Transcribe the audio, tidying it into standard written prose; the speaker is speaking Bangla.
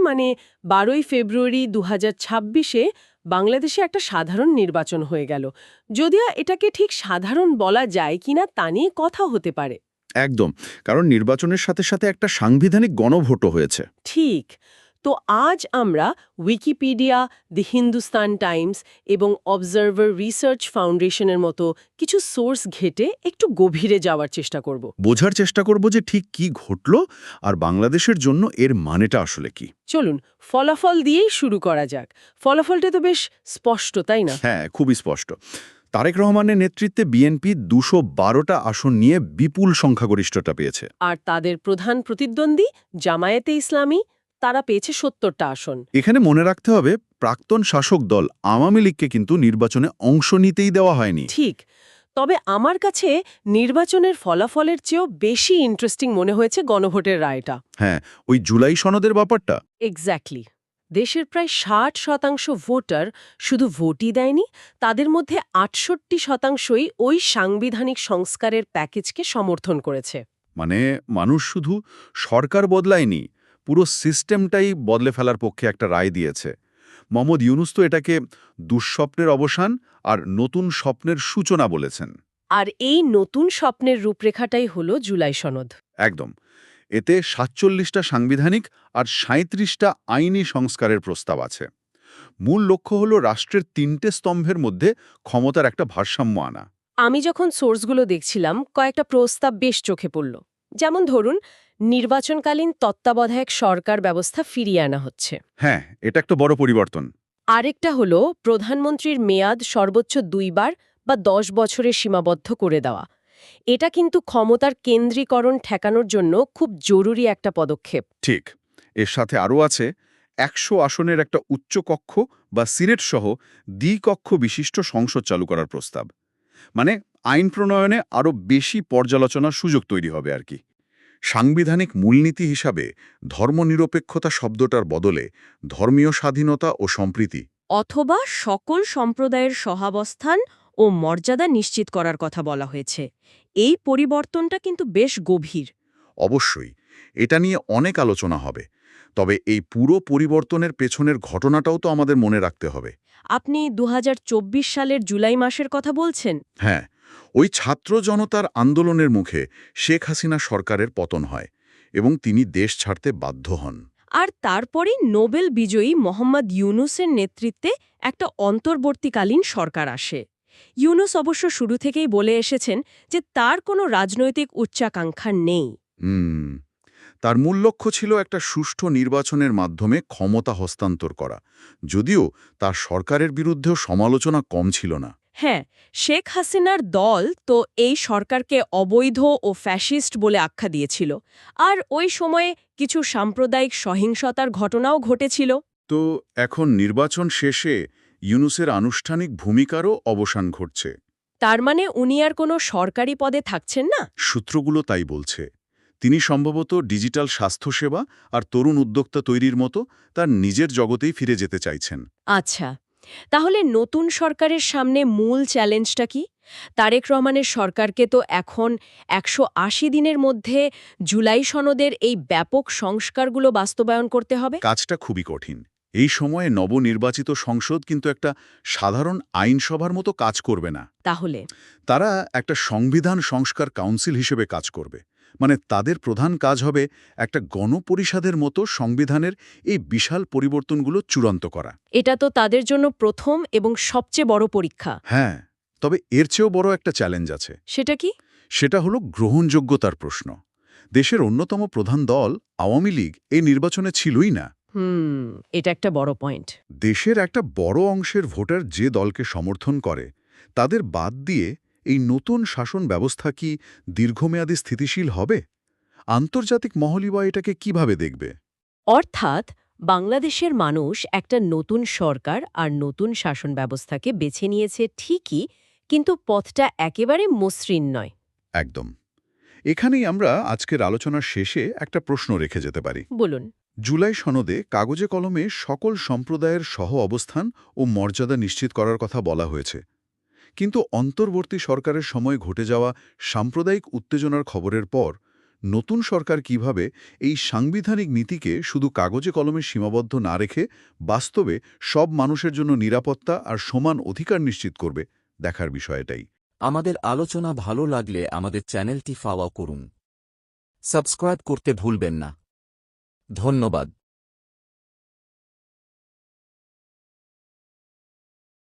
মানে 12ই ফেব্রুয়ারি 2026-এ বাংলাদেশে একটা সাধারণ নির্বাচন হয়ে গেল। যদিও এটাকে ঠিক সাধারণ বলা যায় কিনা তা নিয়ে কথা হতে পারে। একদম, কারণ নির্বাচনের সাথে সাথে একটা সাংবিধানিক গণভোটও হয়েছে। ঠিক। তো আজ আমরা উইকিপিডিয়া, দি হিন্দুস্তান টাইমস এবং অবজারভার রিসার্চ ফাউন্ডেশনের মতো কিছু সোর্স ঘেটে একটু গভীরে যাওয়ার চেষ্টা করব। বোঝার চেষ্টা করব যে ঠিক কি ঘটল আর বাংলাদেশের জন্য এর মানেটা আসলে কি। চলুন ফলাফল দিয়েই শুরু করা যাক। ফলাফলটা তো বেশ স্পষ্ট, তাই না? হ্যাঁ, খুবই স্পষ্ট। তারেক রহমানের নেতৃত্বে বিএনপি 212টা আসন নিয়ে বিপুল সংখ্যাগরিষ্ঠতা পেয়েছে। আর তাদের প্রধান প্রতিদ্বন্দ্বী জামায়াতে ইসলামী, তারা পেয়েছে 70টা আসন। এখানে মনে রাখতে হবে, প্রাক্তন শাসক দল আওয়ামী লীগকে কিন্তু নির্বাচনে অংশ নিতেই দেওয়া হয়নি। ঠিক। তবে আমার কাছে নির্বাচনের ফলাফলের চেয়েও বেশি ইন্টারেস্টিং মনে হয়েছে গণভোটের রায়টা। হ্যাঁ, ওই জুলাই সনদের ব্যাপারটা। এক্স্যাক্টলি। দেশের প্রায় 60% ভোটার শুধু ভোটই দেয়নি, তাদের মধ্যে 68%ই ওই সাংবিধানিক সংস্কারের প্যাকেজকে সমর্থন করেছে। মানে মানুষ শুধু সরকার বদলায়নি, পুরো সিস্টেমটাই বদলে ফেলার পক্ষে একটা রায় দিয়েছে। মোহাম্মদ ইউনূস তো এটাকে দুঃস্বপ্নের অবসান আর নতুন স্বপ্নের সূচনা বলেছেন। আর এই নতুন স্বপ্নের রূপরেখাটাই হলো জুলাই সনদ। একদম। এতে 47টা সাংবিধানিক আর 37টা আইনি সংস্কারের প্রস্তাব আছে। মূল লক্ষ্য হল রাষ্ট্রের 3টে স্তম্ভের মধ্যে ক্ষমতার একটা ভারসাম্য আনা। আমি যখন সোর্সগুলো দেখছিলাম, কয়েকটা প্রস্তাব বেশ চোখে পড়ল। যেমন ধরুন, নির্বাচনকালীন তত্ত্বাবধায়ক সরকার ব্যবস্থা ফিরিয়ে আনা হচ্ছে। হ্যাঁ, এটা একটা বড় পরিবর্তন। আরেকটা হলো প্রধানমন্ত্রীর মেয়াদ সর্বোচ্চ 2 বার বা 10 বছরে সীমাবদ্ধ করে দেওয়া। এটা কিন্তু ক্ষমতার কেন্দ্রীকরণ ঠেকানোর জন্য খুব জরুরি একটা পদক্ষেপ। ঠিক। এর সাথে আরও আছে 100 আসনের একটা উচ্চকক্ষ বা সিনেট সহ দ্বিকক্ষ বিশিষ্ট সংসদ চালু করার প্রস্তাব। মানে আইন প্রণয়নে আরও বেশি পর্যালোচনার সুযোগ তৈরি হবে আর কি। সাংবিধানিক মূলনীতি হিসাবে ধর্মনিরপেক্ষতা শব্দটার বদলে ধর্মীয় স্বাধীনতা ও সম্প্রীতি অথবা সকল সম্প্রদায়ের সহাবস্থান ও মর্যাদা নিশ্চিত করার কথা বলা হয়েছে। এই পরিবর্তনটা কিন্তু বেশ গভীর। অবশ্যই এটা নিয়ে অনেক আলোচনা হবে। তবে এই পুরো পরিবর্তনের পেছনের ঘটনাটাও তো আমাদের মনে রাখতে হবে। আপনি 2024 সালের জুলাই মাসের কথা বলছেন? হ্যাঁ, ওই ছাত্র জনতার আন্দোলনের মুখে শেখ হাসিনা সরকারের পতন হয় এবং তিনি দেশ ছাড়তে বাধ্য হন। আর তারপরই নোবেল বিজয়ী মোহাম্মদ ইউনূসের নেতৃত্বে একটা অন্তর্বর্তীকালীন সরকার আসে। ইউনূস অবশ্য শুরু থেকেই বলে এসেছেন যে তার কোনো রাজনৈতিক উচ্চাকাঙ্ক্ষা নেই। হুম, তার মূল লক্ষ্য ছিল একটা সুষ্ঠু নির্বাচনের মাধ্যমে ক্ষমতা হস্তান্তর করা, যদিও তার সরকারের বিরুদ্ধেও সমালোচনা কম ছিল না। হ্যাঁ, শেখ হাসিনার দল তো এই সরকারকে অবৈধ ও ফ্যাসিস্ট বলে আখ্যা দিয়েছিল। আর ওই সময়ে কিছু সাম্প্রদায়িক সহিংসতার ঘটনাও ঘটেছিল। তো এখন নির্বাচন শেষে ইউনূসের আনুষ্ঠানিক ভূমিকারও অবসান ঘটছে। তার মানে উনি আর কোনো সরকারি পদে থাকছেন না? সূত্রগুলো তাই বলছে। তিনি সম্ভবত ডিজিটাল স্বাস্থ্যসেবা আর তরুণ উদ্যোক্তা তৈরির মতো তার নিজের জগতেই ফিরে যেতে চাইছেন। আচ্ছা, তাহলে নতুন সরকারের সামনে মূল চ্যালেঞ্জটা কি? তারেক রহমানের সরকারকে তো এখন 180 দিনের মধ্যে জুলাই সনদের এই ব্যাপক সংস্কারগুলো বাস্তবায়ন করতে হবে। কাজটা খুবই কঠিন। এই সময়ে নবনির্বাচিত সংসদ কিন্তু একটা সাধারণ আইনসভার মতো কাজ করবে না। তাহলে তারা একটা সংবিধান সংস্কার কাউন্সিল হিসেবে কাজ করবে। মানে তাদের প্রধান কাজ হবে একটা গণপরিষদের মতো সংবিধানের এই বিশাল পরিবর্তনগুলো চূড়ান্ত করা। এটা তো তাদের জন্য প্রথম এবং সবচেয়ে বড় পরীক্ষা। হ্যাঁ, তবে এর চেয়েও বড় একটা চ্যালেঞ্জ আছে। সেটা কি? সেটা হলো গ্রহণযোগ্যতার প্রশ্ন। দেশের অন্যতম প্রধান দল আওয়ামী লীগ এই নির্বাচনে ছিলই না। এটা একটা বড় পয়েন্ট। দেশের একটা বড় অংশের ভোটার যে দলকে সমর্থন করে, তাদের বাদ দিয়ে এই নতুন শাসন ব্যবস্থা কি দীর্ঘমেয়াদী স্থিতিশীল হবে? আন্তর্জাতিক মহলই বা এটাকে কিভাবে দেখবে? অর্থাৎ বাংলাদেশের মানুষ একটা নতুন সরকার আর নতুন শাসন ব্যবস্থাকে বেছে নিয়েছে ঠিকই, কিন্তু পথটা একেবারে মসৃণ নয়। একদম। এখানেই আমরা আজকের আলোচনার শেষে একটা প্রশ্ন রেখে যেতে পারি। বলুন। জুলাই সনদে কাগজে কলমে সকল সম্প্রদায়ের সহ অবস্থান ও মর্যাদা নিশ্চিত করার কথা বলা হয়েছে, কিন্তু অন্তর্বর্তী সরকারের সময় ঘটে যাওয়া সাম্প্রদায়িক উত্তেজনার খবরের পর নতুন সরকার কিভাবে এই সাংবিধানিক নীতিকে শুধু কাগজে কলমে সীমাবদ্ধ না রেখে বাস্তবে সব মানুষের জন্য নিরাপত্তা আর সমান অধিকার নিশ্চিত করবে দেখার বিষয় এটাই। আমাদের আলোচনা ভালো লাগলে আমাদের চ্যানেলটি ফলো করুন। সাবস্ক্রাইব করতে ভুলবেন না। ধন্যবাদ।